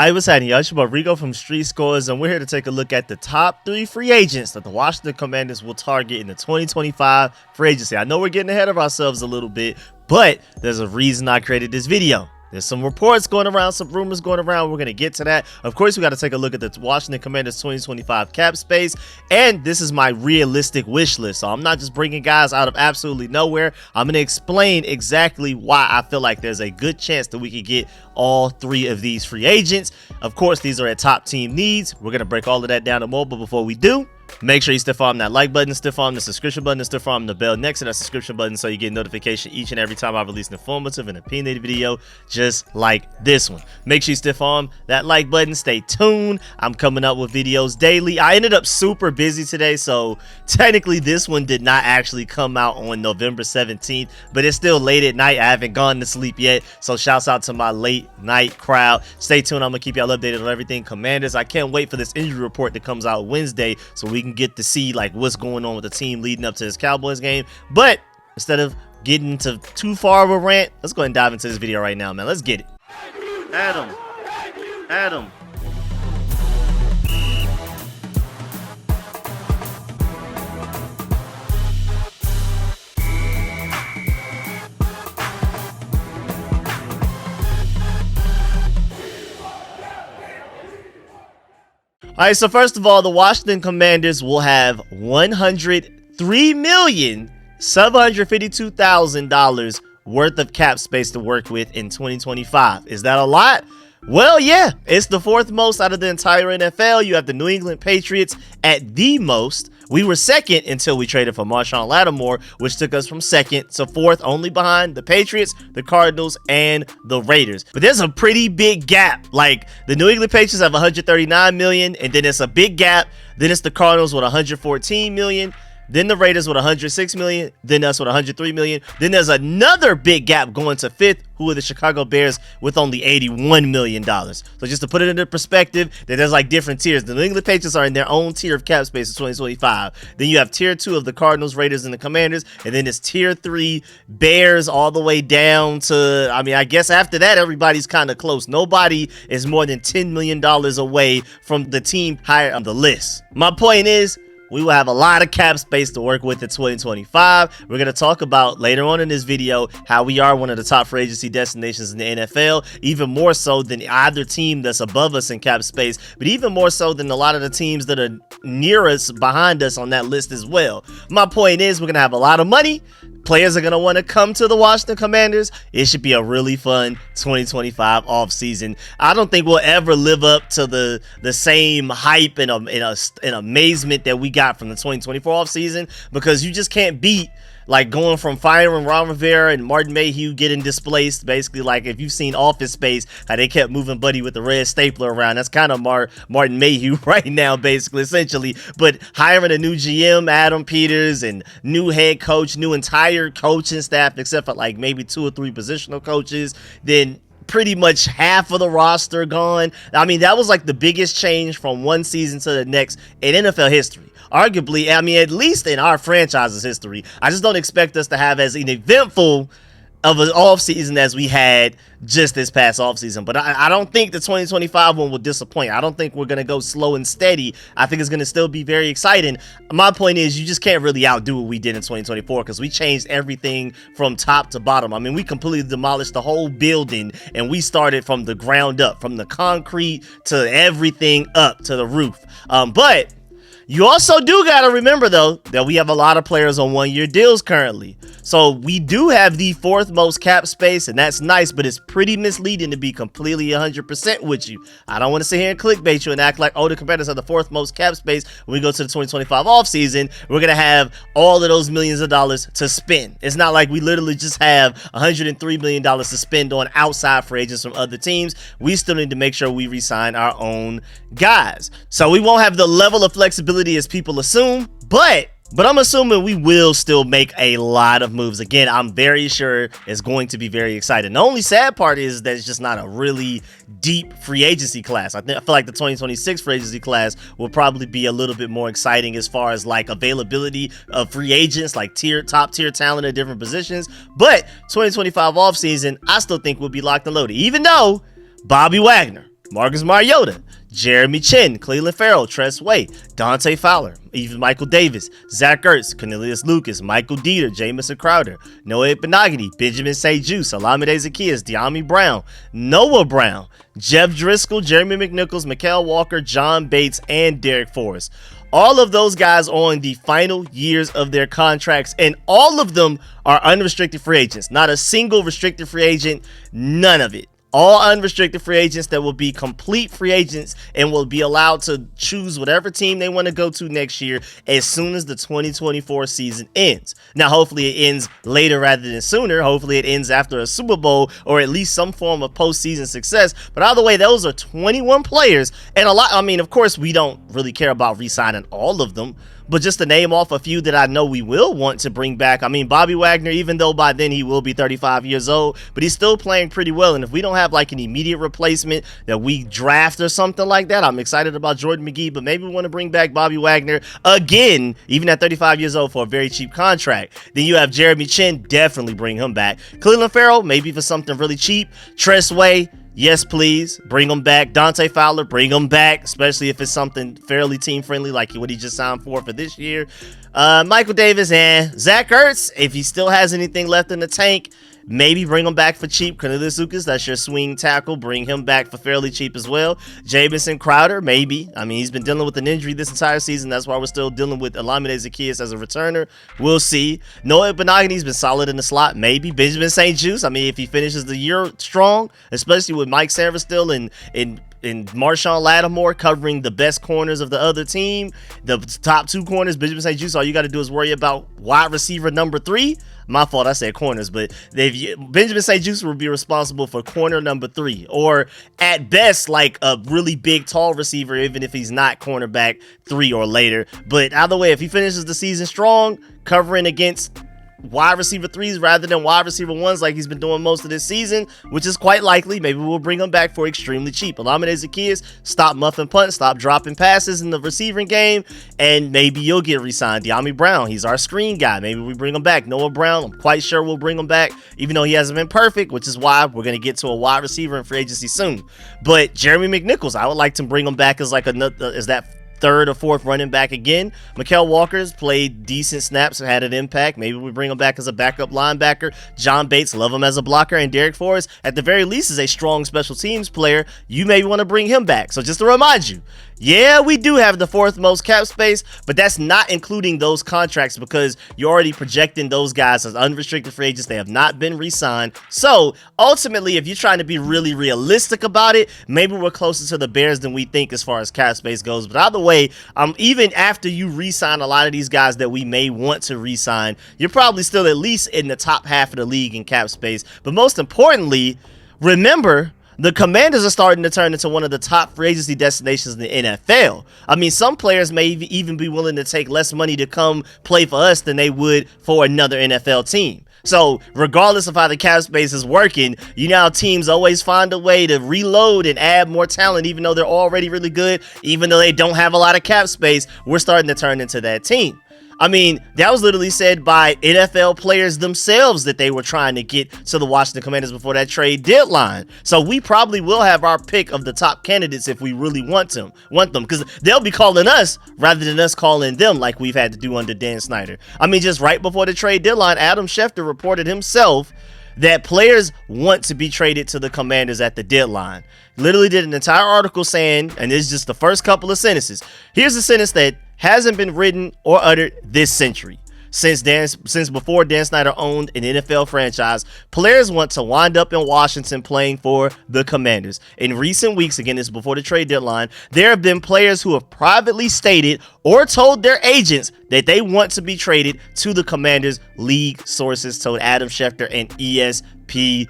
Hi, what's happening, y'all? It's your boy Rico from StreetScores, and we're here to take a look at the top 3 free agents that the Washington Commanders will target in the 2025 free agency. I know we're getting ahead of ourselves a little bit, but there's a reason I created this video. There's some reports going around, some rumors going around. We're going to get to that. Of course, we got to take a look at the Washington Commanders 2025 cap space. And this is my realistic wish list. So I'm not just bringing guys out of absolutely nowhere. I'm going to explain exactly why I feel like there's a good chance that we could get all 3 of these free agents. Of course, these are at top team needs. We're going to break all of that down and more. But before we do, make sure you stiff arm that like button, stiff arm the subscription button, and stiff arm the bell next to that subscription button so you get notification each and every time I release an informative and opinionated video just like this one. Make sure you stiff arm that like button. Stay tuned. I'm coming up with videos daily. I ended up super busy today, so technically this one did not actually come out on November 17th, but it's still late at night. I haven't gone to sleep yet, so shouts out to my late night crowd. Stay tuned. I'm gonna keep y'all updated on everything Commanders. I can't wait for this injury report that comes out Wednesday so we can get to see like what's going on with the team leading up to this Cowboys game. But instead of getting into too far of a rant, let's go ahead and dive into this video right now, man. Let's get it. Adam. All right, so first of all, the Washington Commanders will have $103,752,000 worth of cap space to work with in 2025. Is that a lot? Well, yeah, it's the 4th most out of the entire NFL. You have the New England Patriots at the most. We were 2nd until we traded for Marshawn Lattimore, which took us from 2nd to 4th, only behind the Patriots, the Cardinals, and the Raiders. But there's a pretty big gap. Like, the New England Patriots have $139 million, and then it's a big gap. Then it's the Cardinals with $114 million. Then the Raiders with $106 million. Then us with $103 million. Then there's another big gap going to 5th, who are the Chicago Bears with only $81 million. So just to put it into perspective, that there's like different tiers. The New England Patriots are in their own tier of cap space in 2025. Then you have tier 2 of the Cardinals, Raiders, and the Commanders. And then it's tier 3 Bears all the way down to, I mean, I guess after that, everybody's kind of close. Nobody is more than $10 million away from the team higher on the list. My point is, we will have a lot of cap space to work with in 2025. We're going to talk about later on in this video how we are one of the top free agency destinations in the NFL, even more so than either team that's above us in cap space, but even more so than a lot of the teams that are near us, behind us on that list as well. My point is, we're going to have a lot of money. Players are going to want to come to the Washington Commanders. It should be a really fun 2025 offseason. I don't think we'll ever live up to the same hype and amazement that we got from the 2024 offseason, because you just can't beat like going from firing Ron Rivera and Martin Mayhew getting displaced. Basically, like if you've seen Office Space, how they kept moving Buddy with the red stapler around. That's kind of Martin Mayhew right now, basically, essentially. But hiring a new GM, Adam Peters, and new head coach, new entire coaching staff, except for like maybe 2 or 3 positional coaches, then pretty much half of the roster gone. I mean, that was like the biggest change from one season to the next in NFL history. Arguably, I mean, at least in our franchise's history. I just don't expect us to have as an eventful of an offseason as we had just this past offseason. But I don't think the 2025 one will disappoint. I don't think we're going to go slow and steady. I think it's going to still be very exciting. My point is, you just can't really outdo what we did in 2024, because we changed everything from top to bottom. I mean, we completely demolished the whole building, and we started from the ground up, from the concrete to everything up to the roof. But you also do got to remember, though, that we have a lot of players on 1-year deals currently. So we do have the 4th most cap space, and that's nice, but it's pretty misleading to be completely 100% with you. I don't want to sit here and clickbait you and act like, oh, the Commanders have the 4th most cap space. When we go to the 2025 offseason, we're going to have all of those millions of dollars to spend. It's not like we literally just have $103 million to spend on outside free agents from other teams. We still need to make sure we re-sign our own guys. So we won't have the level of flexibility as people assume, but I'm assuming we will still make a lot of moves. Again, I'm very sure it's going to be very exciting. The only sad part is that it's just not a really deep free agency class. I feel like the 2026 free agency class will probably be a little bit more exciting as far as like availability of free agents, like top tier talent at different positions. But 2025 offseason, I still think we'll be locked and loaded, even though Bobby Wagner Marcus Mariota, Jeremy Chin, Cleveland Farrell, Tress Way, Dante Fowler, even Michael Davis, Zach Ertz, Cornelius Lucas, Michael Dieter, Jamison Crowder, Noah Benogany, Benjamin St-Juste, Olamide Zaccheaus, De'Ami Brown, Noah Brown, Jeff Driscoll, Jeremy McNichols, Mikael Walker, John Bates, and Derek Forrest. All of those guys on the final years of their contracts, and all of them are unrestricted free agents. Not a single restricted free agent, none of it. All unrestricted free agents that will be complete free agents and will be allowed to choose whatever team they want to go to next year as soon as the 2024 season ends. Now, hopefully it ends later rather than sooner. Hopefully it ends after a Super Bowl or at least some form of postseason success. But either way, those are 21 players and a lot. I mean, of course, we don't really care about re-signing all of them. But just to name off a few that I know we will want to bring back. I mean, Bobby Wagner, even though by then he will be 35 years old, but he's still playing pretty well. And if we don't have like an immediate replacement that we draft or something like that, I'm excited about Jordan McGee, but maybe we want to bring back Bobby Wagner again, even at 35 years old for a very cheap contract. Then you have Jeremy Chin, definitely bring him back. Cleveland Farrell, maybe for something really cheap. Tress Way, yes, please. Bring him back. Dante Fowler, bring him back, especially if it's something fairly team-friendly like what he just signed for this year. Michael Davis and Zach Ertz, if he still has anything left in the tank, maybe bring him back for cheap. Cornelius Lucas, that's your swing tackle. Bring him back for fairly cheap as well. Jamison Crowder, maybe. I mean, he's been dealing with an injury this entire season. That's why we're still dealing with Olamide Zaccheaus as a returner. We'll see. Noah Benogany's been solid in the slot. Maybe. Benjamin St-Juste, I mean, if he finishes the year strong, especially with Mike Sarver still and Marshawn Lattimore covering the best corners of the other team, the top two corners, Benjamin St-Juste, all you got to do is worry about wide receiver number 3. My fault, I said corners, but Benjamin St-Juste will be responsible for corner number 3, or at best, like a really big, tall receiver, even if he's not cornerback 3 or later. But either way, if he finishes the season strong, covering against wide receiver 3s rather than wide receiver 1s like he's been doing most of this season, which is quite likely, maybe we'll bring him back for extremely cheap. Olamide Zaccheaus, stop muffing punt, stop dropping passes in the receiving game, and maybe you'll get re-signed. De'Ami Brown, he's our screen guy. Maybe we bring him back. Noah Brown, I'm quite sure we'll bring him back, even though he hasn't been perfect, which is why we're going to get to a wide receiver in free agency soon. But Jeremy McNichols, I would like to bring him back as like another, as that third or fourth running back again. Mikael Walker's played decent snaps and had an impact. Maybe we bring him back as a backup linebacker. John Bates, love him as a blocker. And Derek Forrest, at the very least, is a strong special teams player. You may want to bring him back. So just to remind you, yeah, we do have the 4th most cap space, but that's not including those contracts because you're already projecting those guys as unrestricted free agents. They have not been re-signed. So ultimately, if you're trying to be really realistic about it, maybe we're closer to the Bears than we think as far as cap space goes. But either way, even after you re-sign a lot of these guys that we may want to re-sign, you're probably still at least in the top half of the league in cap space. But most importantly, remember, the Commanders are starting to turn into one of the top free agency destinations in the NFL. I mean, some players may even be willing to take less money to come play for us than they would for another NFL team. So regardless of how the cap space is working, you know how teams always find a way to reload and add more talent, even though they're already really good, even though they don't have a lot of cap space. We're starting to turn into that team. I mean, that was literally said by NFL players themselves that they were trying to get to the Washington Commanders before that trade deadline. So we probably will have our pick of the top candidates if we really want them, because they'll be calling us rather than us calling them like we've had to do under Dan Snyder. I mean, just right before the trade deadline, Adam Schefter reported himself that players want to be traded to the Commanders at the deadline. Literally did an entire article saying, and this is just the first couple of sentences. Here's a sentence that hasn't been written or uttered this century. Since before Dan Snyder owned an NFL franchise, players want to wind up in Washington playing for the Commanders. In recent weeks, again, this is before the trade deadline, there have been players who have privately stated or told their agents that they want to be traded to the Commanders, league sources told Adam Schefter and ESPN.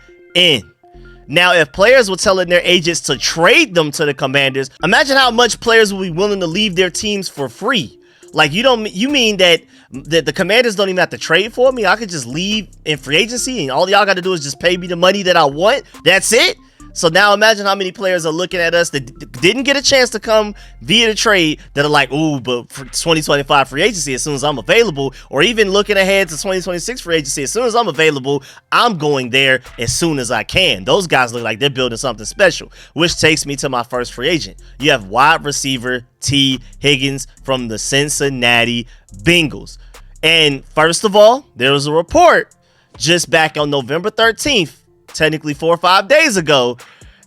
Now, if players were telling their agents to trade them to the Commanders, imagine how much players will be willing to leave their teams for free. Like, you mean that the Commanders don't even have to trade for me? I could just leave in free agency and all y'all got to do is just pay me the money that I want? That's it? So now imagine how many players are looking at us that didn't get a chance to come via the trade that are like, ooh, but for 2025 free agency, as soon as I'm available, or even looking ahead to 2026 free agency, as soon as I'm available, I'm going there as soon as I can. Those guys look like they're building something special, which takes me to my first free agent. You have wide receiver Tee Higgins from the Cincinnati Bengals. And first of all, there was a report just back on November 13th, technically 4 or 5 days ago.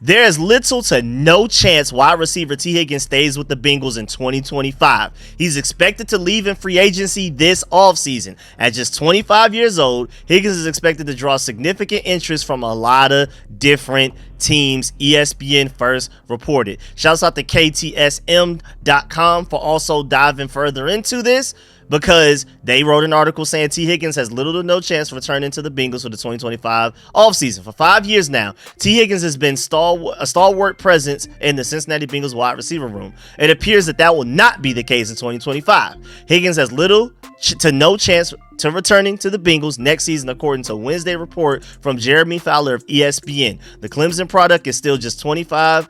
There is little to no chance wide receiver Tee Higgins stays with the Bengals in 2025. He's expected to leave in free agency this offseason. At just 25 years old, Higgins is expected to draw significant interest from a lot of different teams, ESPN first reported. Shouts out to KTSM.com for also diving further into this, because they wrote an article saying Tee Higgins has little to no chance of returning to the Bengals for the 2025 offseason. For 5 years now, Tee Higgins has been a stalwart presence in the Cincinnati Bengals wide receiver room. It appears that will not be the case in 2025. Higgins has little to no chance to returning to the Bengals next season, according to a Wednesday report from Jeremy Fowler of ESPN. The Clemson product is still just 25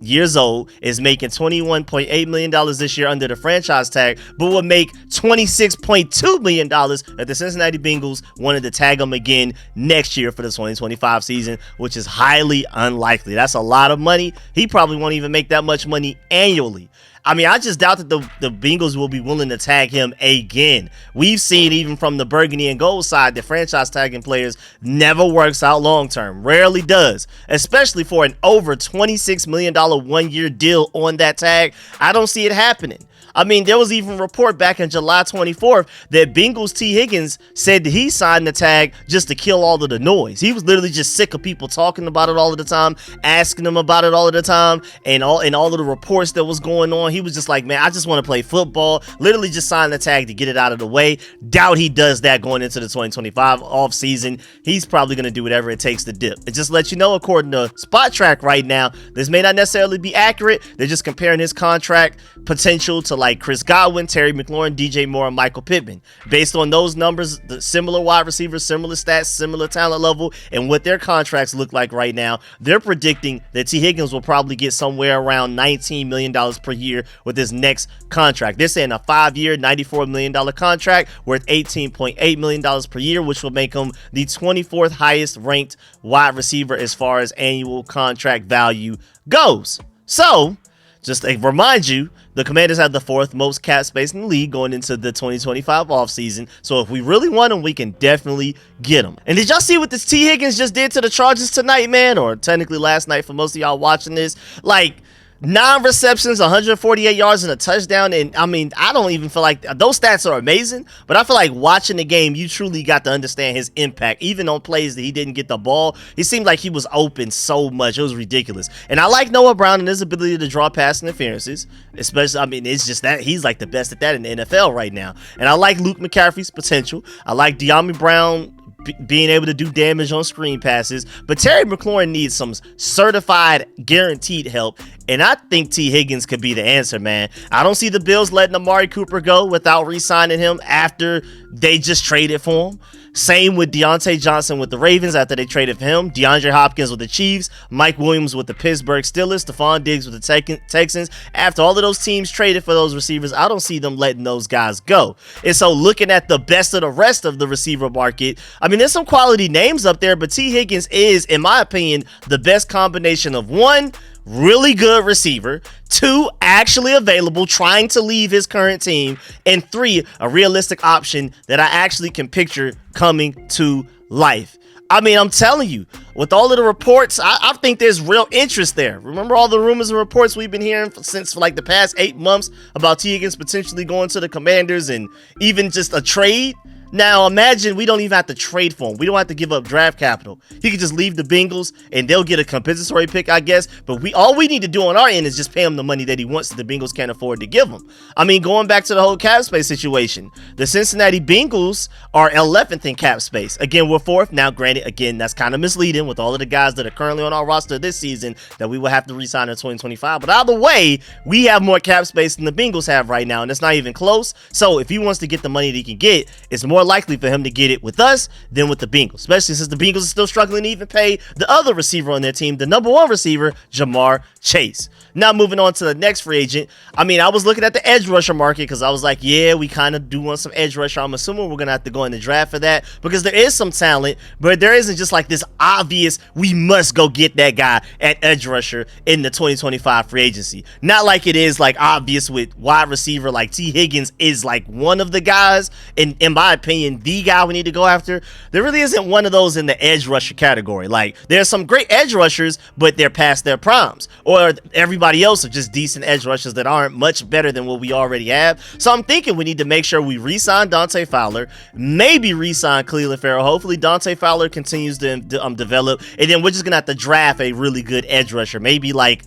years old, is making $21.8 million this year under the franchise tag, but will make $26.2 million if the Cincinnati Bengals wanted to tag him again next year for the 2025 season, which is highly unlikely. That's a lot of money. He probably won't even make that much money annually. I mean, I just doubt that the Bengals will be willing to tag him again. We've seen even from the burgundy and gold side that franchise tagging players never works out long term. Rarely does, especially for an over $26 million 1-year deal on that tag. I don't see it happening. I mean, there was even a report back in July 24th that Bengals Tee Higgins said that he signed the tag just to kill all of the noise. He was literally just sick of people talking about it all of the time, asking him about it all of the time, and all of the reports that was going on. He was just like, man, I just want to play football. Literally just signed the tag to get it out of the way. Doubt he does that going into the 2025 offseason. He's probably going to do whatever it takes to dip. And just let you know, according to Spot Track right now, this may not necessarily be accurate. They're just comparing his contract potential to like Chris Godwin, Terry McLaurin, DJ Moore, and Michael Pittman. Based on those numbers, the similar wide receivers, similar stats, similar talent level, and what their contracts look like right now, they're predicting that Tee Higgins will probably get somewhere around $19 million per year with his next contract. They're saying a 5-year, $94 million contract worth $18.8 million per year, which will make him the 24th highest ranked wide receiver as far as annual contract value goes. So, just to remind you, the Commanders have the 4th most cap space in the league going into the 2025 offseason. So if we really want him, we can definitely get him. And did y'all see what this Tee Higgins just did to the Chargers tonight, man? Or technically last night for most of y'all watching this. Like, 9 receptions, 148 yards, and a touchdown. And I mean, I don't even feel like those stats are amazing, but I feel like watching the game, you truly got to understand his impact. Even on plays that he didn't get the ball, he seemed like he was open so much. It was ridiculous. And I like Noah Brown and his ability to draw pass interferences, especially, I mean, it's just that he's like the best at that in the NFL right now. And I like Luke McCaffrey's potential. I like De'Ami Brown being able to do damage on screen passes, but Terry McLaurin needs some certified guaranteed help, and I think Tee Higgins could be the answer, man. I don't see the Bills letting Amari Cooper go without re-signing him after they just traded for him. Same with Deontay Johnson with the Ravens after they traded for him. DeAndre Hopkins with the Chiefs. Mike Williams with the Pittsburgh Steelers. Stephon Diggs with the Texans. After all of those teams traded for those receivers, I don't see them letting those guys go. And so looking at the best of the rest of the receiver market, I mean, there's some quality names up there, but Tee Higgins is, in my opinion, the best combination of 1, really good receiver, 2, actually available, trying to leave his current team, and 3, a realistic option that I actually can picture coming to life. I mean, I'm telling you, with all of the reports, I think there's real interest there. Remember all the rumors and reports we've been hearing since like the past 8 months about Tee Higgins potentially going to the Commanders and even just a trade? Now, imagine we don't even have to trade for him. We don't have to give up draft capital. He could just leave the Bengals, and they'll get a compensatory pick, I guess. But all we need to do on our end is just pay him the money that he wants that the Bengals can't afford to give him. I mean, going back to the whole cap space situation, the Cincinnati Bengals are 11th in cap space. Again, we're 4th. Now, granted, again, that's kind of misleading with all of the guys that are currently on our roster this season that we will have to re-sign in 2025. But either way, we have more cap space than the Bengals have right now, and it's not even close. So if he wants to get the money that he can get, it's more more likely for him to get it with us than with the Bengals, especially since the Bengals are still struggling to even pay the other receiver on their team, the number 1 receiver, Jamar Chase. Now moving on to the next free agent. I mean, I was looking at the edge rusher market because I was like, yeah, we kind of do want some edge rusher. I'm assuming we're going to have to go in the draft for that because there is some talent, but there isn't just like this obvious, we must go get that guy at edge rusher in the 2025 free agency. Not like it is like obvious with wide receiver, like Tee Higgins is like one of the guys, in my opinion, the guy we need to go after. There really isn't one of those in the edge rusher category. Like there's some great edge rushers, but they're past their primes, or everybody else are just decent edge rushers that aren't much better than what we already have. So I'm thinking we need to make sure we re-sign Dante Fowler, maybe re-sign Cleveland Farrell. Hopefully Dante Fowler continues to develop, and then we're just gonna have to draft a really good edge rusher, maybe like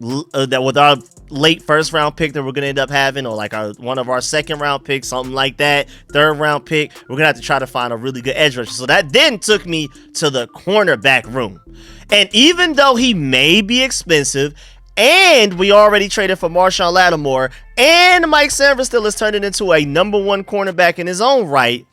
that with our late first round pick that we're gonna end up having, or like one of our second round picks, something like that, third round pick. We're gonna have to try to find a really good edge rusher. So that then took me to the cornerback room, and even though he may be expensive, and we already traded for Marshawn Lattimore, and Mike Sanford still is turning into a number 1 cornerback in his own right,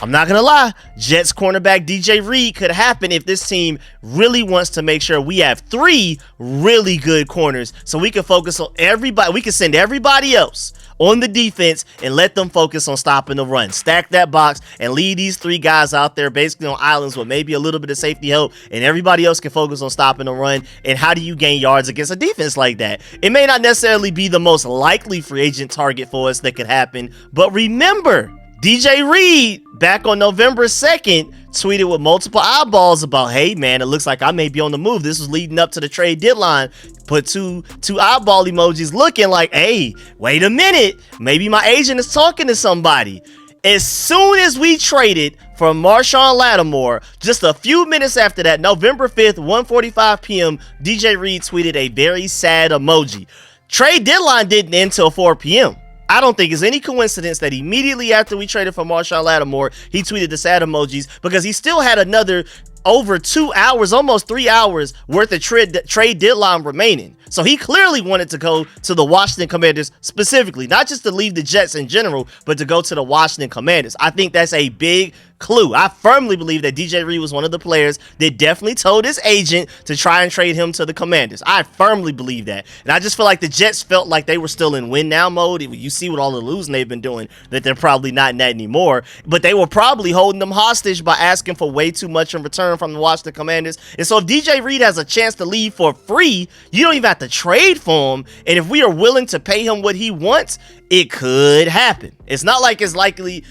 I'm not going to lie, Jets cornerback DJ Reed could happen if this team really wants to make sure we have 3 really good corners so we can focus on everybody. We can send everybody else on the defense and let them focus on stopping the run. Stack that box and leave these 3 guys out there basically on islands with maybe a little bit of safety help, and everybody else can focus on stopping the run. And how do you gain yards against a defense like that? It may not necessarily be the most likely free agent target for us that could happen, but remember, DJ Reed, back on November 2nd, tweeted with multiple eyeballs about, hey man, it looks like I may be on the move. This was leading up to the trade deadline. Put two eyeball emojis looking like, hey, wait a minute. Maybe my agent is talking to somebody. As soon as we traded for Marshawn Lattimore, just a few minutes after that, November 5th, 1:45 p.m., DJ Reed tweeted a very sad emoji. Trade deadline didn't end till 4 p.m. I don't think it's any coincidence that immediately after we traded for Marshawn Lattimore, he tweeted the sad emojis, because he still had another over 2 hours, almost 3 hours worth of trade deadline remaining. So he clearly wanted to go to the Washington Commanders specifically, not just to leave the Jets in general, but to go to the Washington Commanders. I think that's a big clue. I firmly believe that DJ Reed was one of the players that definitely told his agent to try and trade him to the Commanders. I firmly believe that. And I just feel like the Jets felt like they were still in win now mode. You see with all the losing they've been doing that they're probably not in that anymore. But they were probably holding them hostage by asking for way too much in return from the Washington Commanders. And so if DJ Reed has a chance to leave for free, you don't even have to trade for him. And if we are willing to pay him what he wants, it could happen. It's not as likely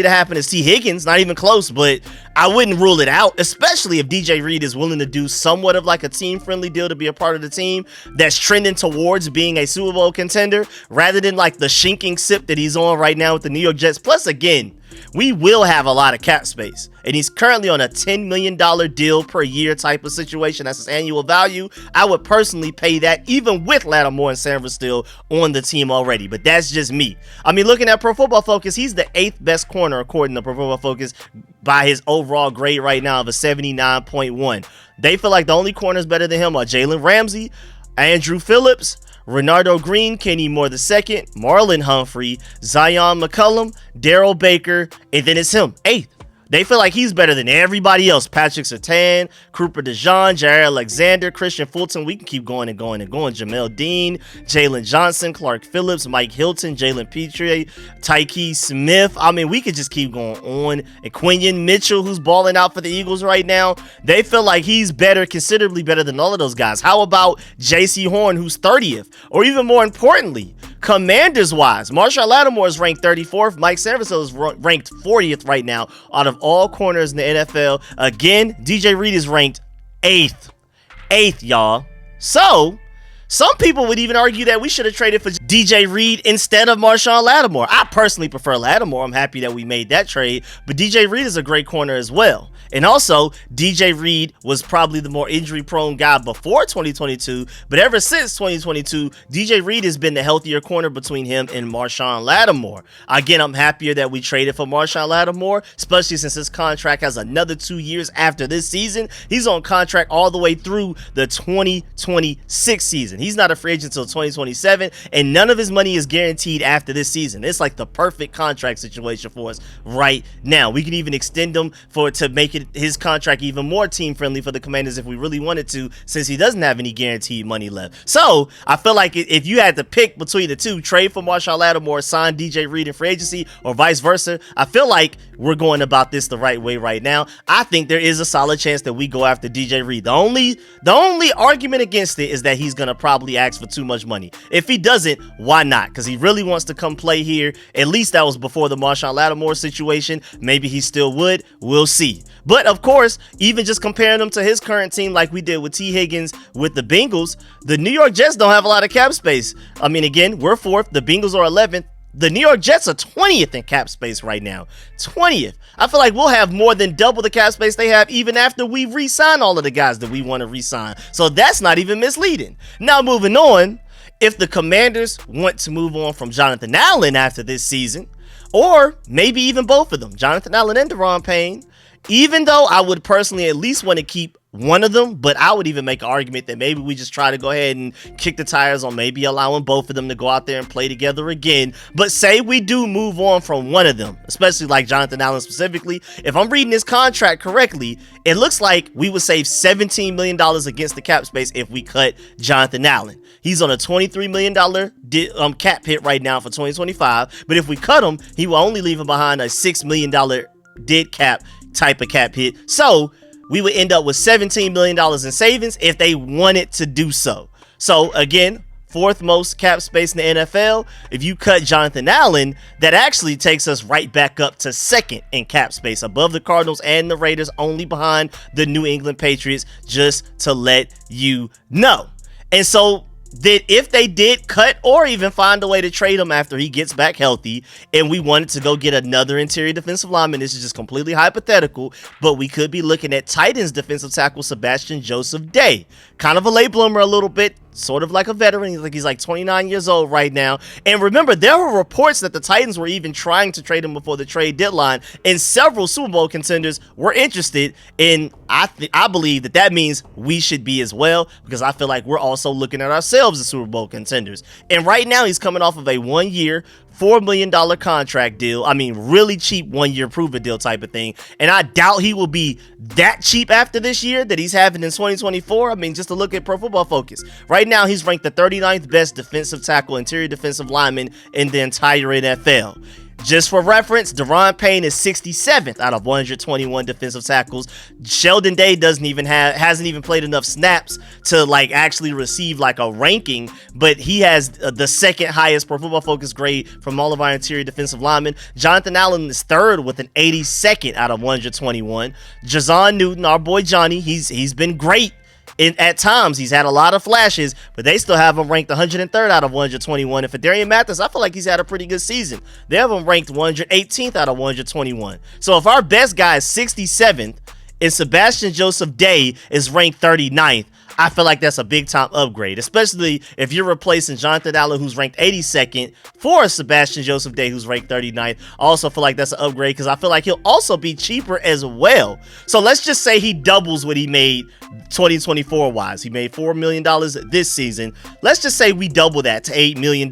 to happen as Tee Higgins, not even close, but I wouldn't rule it out, especially if DJ Reed is willing to do somewhat of like a team-friendly deal to be a part of the team that's trending towards being a Super Bowl contender, rather than like the sinking ship that he's on right now with the New York Jets. Plus, again, we will have a lot of cap space, and he's currently on a $10 million deal per year type of situation. That's his annual value. I would personally pay that even with Lattimore and Sanford still on the team already, but that's just me. I mean, looking at Pro Football Focus, he's the 8th best corner according to Pro Football Focus by his overall grade right now of a 79.1. They feel like the only corners better than him are Jalen Ramsey, Andrew Phillips, Renardo Green, Kenny Moore II, Marlon Humphrey, Zion McCullum, Daryl Baker, and then it's him, 8th. They feel like he's better than everybody else. Patrick Surtain, Cooper DeJean, Jair Alexander, Christian Fulton. We can keep going and going and going. Jamel Dean, Jalen Johnson, Clark Phillips, Mike Hilton, Jalen Petrie, Tyke Smith. I mean, we could just keep going on. And Quinion Mitchell, who's balling out for the Eagles right now. They feel like he's better, considerably better than all of those guys. How about J.C. Horn, who's 30th? Or even more importantly, Commanders-wise, Marshawn Lattimore is ranked 34th. Mike Sanford is ranked 40th right now out of all corners in the NFL. Again, DJ Reed is ranked 8th. 8th, y'all. So, some people would even argue that we should have traded for DJ Reed instead of Marshawn Lattimore. I personally prefer Lattimore. I'm happy that we made that trade. But DJ Reed is a great corner as well. And also, DJ Reed was probably the more injury-prone guy before 2022, but ever since 2022, DJ Reed has been the healthier corner between him and Marshawn Lattimore. Again, I'm happier that we traded for Marshawn Lattimore, especially since his contract has another 2 years after this season. He's on contract all the way through the 2026 season. He's not a free agent until 2027, and none of his money is guaranteed after this season. It's like the perfect contract situation for us right now. We can even extend him to make his contract even more team friendly for the Commanders if we really wanted to, since he doesn't have any guaranteed money left. So I feel like if you had to pick between the two, trade for Marshon Lattimore, sign DJ Reed in free agency, or vice versa, I feel like we're going about this the right way right now. I think there is a solid chance that we go after DJ Reed. The only argument against it is that he's gonna probably ask for too much money. If he doesn't, why not? Because he really wants to come play here. At least that was before the Marshon Lattimore situation. Maybe he still would. We'll see. But of course, even just comparing him to his current team like we did with Tee Higgins with the Bengals, the New York Jets don't have a lot of cap space. I mean, again, we're 4th. The Bengals are 11th. The New York Jets are 20th in cap space right now. 20th. I feel like we'll have more than double the cap space they have even after we re-sign all of the guys that we want to re-sign. So that's not even misleading. Now moving on, if the Commanders want to move on from Jonathan Allen after this season, or maybe even both of them, Jonathan Allen and Daron Payne, even though I would personally at least want to keep one of them, but I would even make an argument that maybe we just try to go ahead and kick the tires on maybe allowing both of them to go out there and play together again. But say we do move on from one of them, especially like Jonathan Allen specifically, if I'm reading this contract correctly, it looks like we would save $17 million against the cap space if we cut Jonathan Allen. He's on a $23 million cap hit right now for 2025, but if we cut him, he will only leave him behind a $6 million dead cap type of cap hit. So we would end up with $17 million in savings if they wanted to do so. So again, 4th most cap space in the NFL. If you cut Jonathan Allen, that actually takes us right back up to 2nd in cap space, above the Cardinals and the Raiders, only behind the New England Patriots, just to let you know. And so that if they did cut or even find a way to trade him after he gets back healthy, and we wanted to go get another interior defensive lineman, this is just completely hypothetical, but we could be looking at Titans defensive tackle Sebastian Joseph Day. Kind of a late bloomer a little bit, sort of like a veteran. He's like 29 years old right now. And remember, there were reports that the Titans were even trying to trade him before the trade deadline, and several Super Bowl contenders were interested. And I believe that means we should be as well, because I feel like we're also looking at ourselves as Super Bowl contenders. And right now he's coming off of a 1-year, $4 million contract deal. I mean, really cheap 1-year prove-it deal type of thing. And I doubt he will be that cheap after this year that he's having in 2024. I mean, just to look at Pro Football Focus. Right now, he's ranked the 39th best defensive tackle, interior defensive lineman in the entire NFL. Just for reference, Daron Payne is 67th out of 121 defensive tackles. Sheldon Day hasn't even played enough snaps to like actually receive like a ranking, but he has the 2nd highest Pro Football Focus grade from all of our interior defensive linemen. Jonathan Allen is 3rd with an 82nd out of 121. Jazon Newton, our boy Johnny, he's been great. At times, he's had a lot of flashes, but they still have him ranked 103rd out of 121. And for Darian Mathis, I feel like he's had a pretty good season. They have him ranked 118th out of 121. So if our best guy is 67th and Sebastian Joseph Day is ranked 39th, I feel like that's a big time upgrade, especially if you're replacing Jonathan Allen, who's ranked 82nd, for Sebastian Joseph Day, who's ranked 39th. I also feel like that's an upgrade because I feel like he'll also be cheaper as well. So let's just say he doubles what he made 2024 wise. He made $4 million this season. Let's just say we double that to $8 million.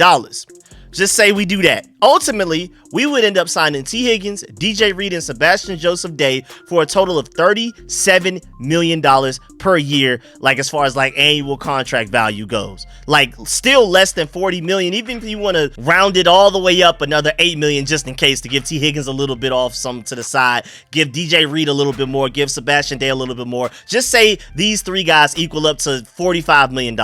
Just say we do that. Ultimately, we would end up signing Tee Higgins, DJ Reed, and Sebastian Joseph Day for a total of $37 million per year, like as far as like annual contract value goes. Like still less than $40 million, even if you want to round it all the way up another $8 million just in case, to give Tee Higgins a little bit off some to the side, give DJ Reed a little bit more, give Sebastian Day a little bit more. Just say these 3 guys equal up to $45 million.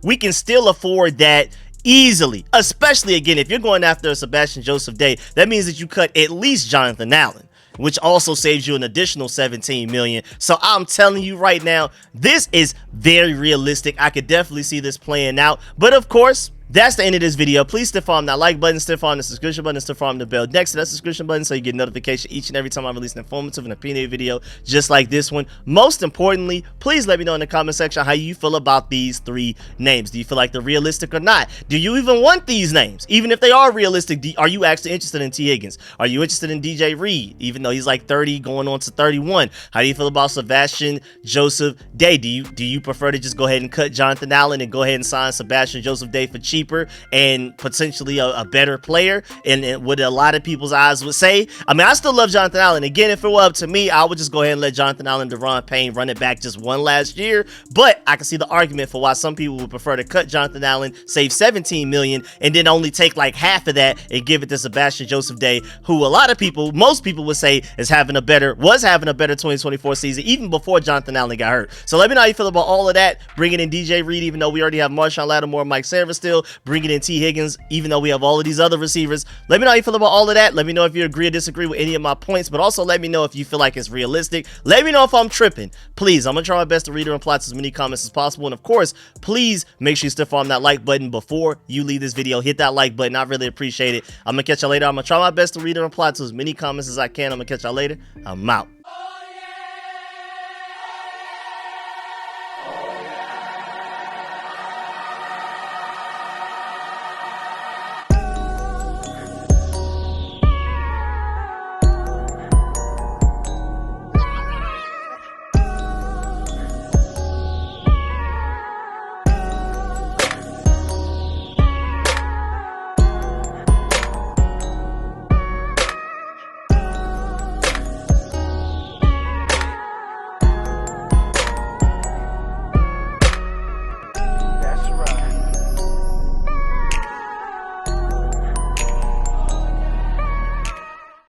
We can still afford that easily, especially again if you're going after Sebastian Joseph Day. That means that you cut at least Jonathan Allen, which also saves you an additional $17 million. So I'm telling you right now, this is very realistic. I could definitely see this playing out, but of course That's the end of this video. Please stiff arm that like button, stiff arm the subscription button, stiff arm the bell next to that subscription button so you get notification each and every time I release an informative and opinionated video just like this one. Most importantly, please let me know in the comment section how you feel about these 3 names. Do you feel like they're realistic or not? Do you even want these names? Even if they are realistic, are you actually interested in Tee Higgins? Are you interested in DJ Reed, even though he's like 30 going on to 31? How do you feel about Sebastian Joseph Day? Do you prefer to just go ahead and cut Jonathan Allen and go ahead and sign Sebastian Joseph Day for cheap and potentially a better player, and what a lot of people's eyes would say? I mean, I still love Jonathan Allen. Again, if it were up to me, I would just go ahead and let Jonathan Allen, Deron Payne run it back just one last year. But I can see the argument for why some people would prefer to cut Jonathan Allen, save $17 million, and then only take like half of that and give it to Sebastian Joseph Day, who a lot of people, most people would say was having a better 2024 season even before Jonathan Allen got hurt. So let me know how you feel about all of that. Bringing in DJ Reed, even though we already have Marshawn Lattimore, Mike Sarver still. Bringing in Tee Higgins, even though we have all of these other receivers. Let me know how you feel about all of that. Let me know if you agree or disagree with any of my points, but also let me know if you feel like it's realistic. Let me know if I'm tripping. Please, I'm going to try my best to read and reply to as many comments as possible. And of course, please make sure you stiff arm that like button before you leave this video. Hit that like button. I really appreciate it. I'm going to catch y'all later. I'm going to try my best to read and reply to as many comments as I can. I'm going to catch y'all later. I'm out.